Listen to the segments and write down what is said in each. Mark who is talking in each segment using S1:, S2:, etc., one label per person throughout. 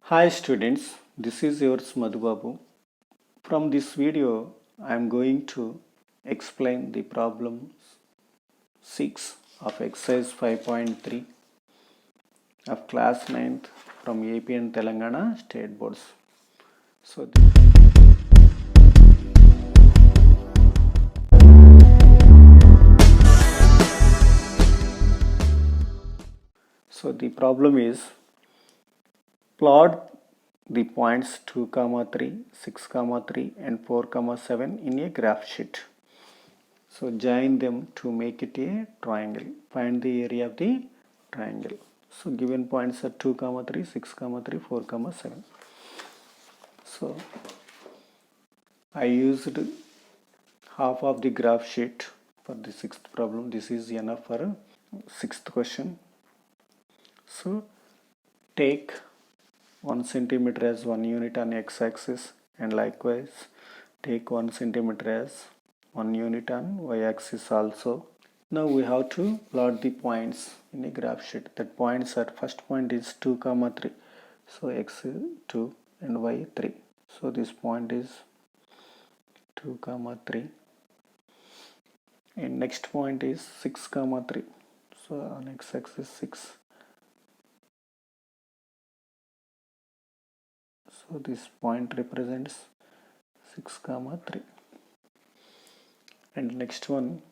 S1: Hi students, this is yours Madhubabu. From this video, I am going to explain the problem 6 of exercise 5.3 of class 9th from AP and Telangana state boards. So the problem is plot the points 2, 3, 6, 3 and 4, 7 in a graph sheet. So join them to make it a triangle. Find the area of the triangle. So given points are 2, 3, 6, 3, 4, 7. So I used half of the graph sheet for the sixth problem. This is enough for sixth question. So take 1 centimeter as 1 unit on x-axis and likewise take 1 centimeter as 1 unit on y-axis also. Now we have to plot the points in a graph sheet. That points are, first point is 2, 3. So x 2 and y 3. So this point is 2, 3. And next point is 6, 3. So on x-axis 6. So this point represents 6, 3. And next one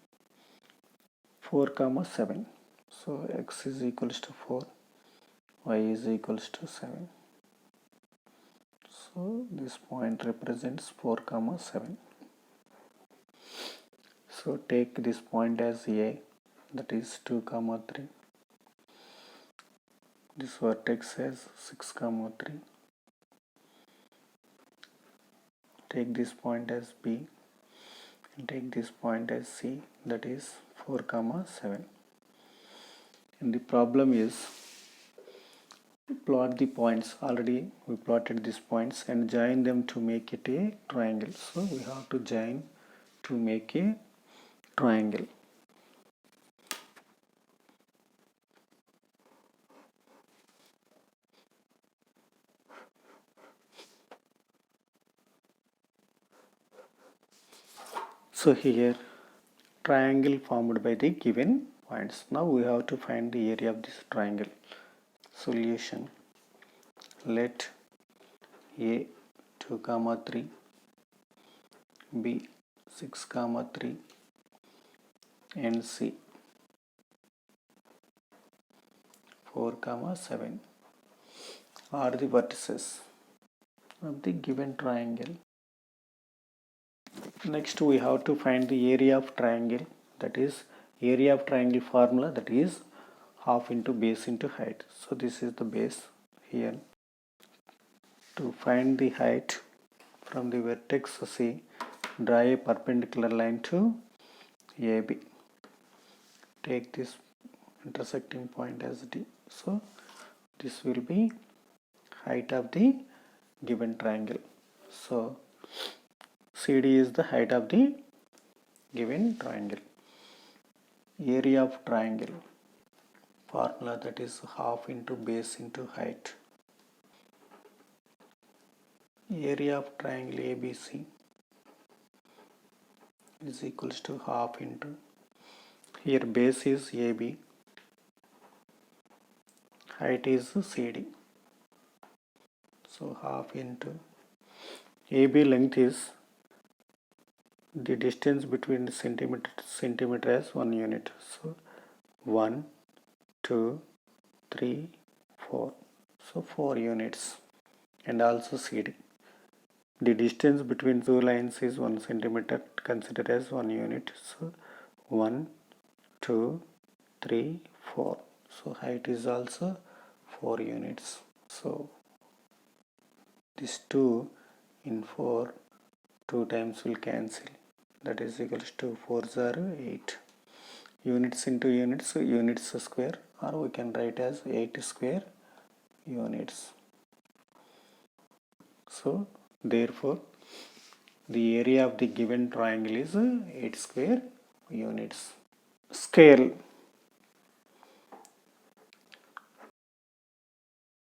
S1: 4, 7. So x is equals to 4, y is equals to 7. So this point represents 4, 7. So take this point as A, that is 2, 3. This vertex as 6, 3. Take this point as B and take this point as C, that is 4, 7. And the problem is plot the points. Already we plotted these points and join them to make it a triangle. So we have to join to make a triangle. So here triangle formed by the given points. Now we have to find the area of this triangle. Solution: let A 2, 3, B 6, 3 and C 4, 7 are the vertices of the given triangle. Next we have to find the area of triangle, that is area of triangle formula, that is half into base into height. So this is the base here. To find the height from the vertex C, draw a perpendicular line to AB. Take this intersecting point as D. So this will be height of the given triangle. So CD is the height of the given triangle. Area of triangle formula, that is half into base into height. Area of triangle ABC is equals to half into, here base is AB, height is CD. So half into AB length is the distance between centimeter as 1 unit. So 1, 2, 3, 4. So 4 units. And also CD. The distance between two lines is 1 centimeter, considered as 1 unit. So 1, 2, 3, 4. So height is also 4 units. So this 2 in 4, 2 times will cancel. That is equals to 4s are 8. Units into units, so units square, or we can write as 8 square units. So therefore the area of the given triangle is 8 square units. Scale: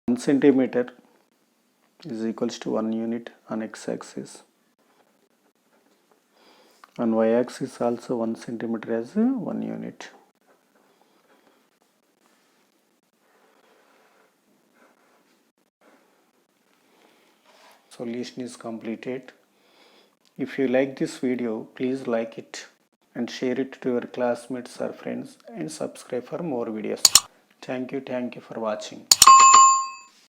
S1: 1 centimeter is equals to 1 unit on x-axis. On y-axis also 1 centimeter as 1 unit. Solution is completed. If you like this video, please like it and share it to your classmates or friends and subscribe for more videos. Thank you for watching.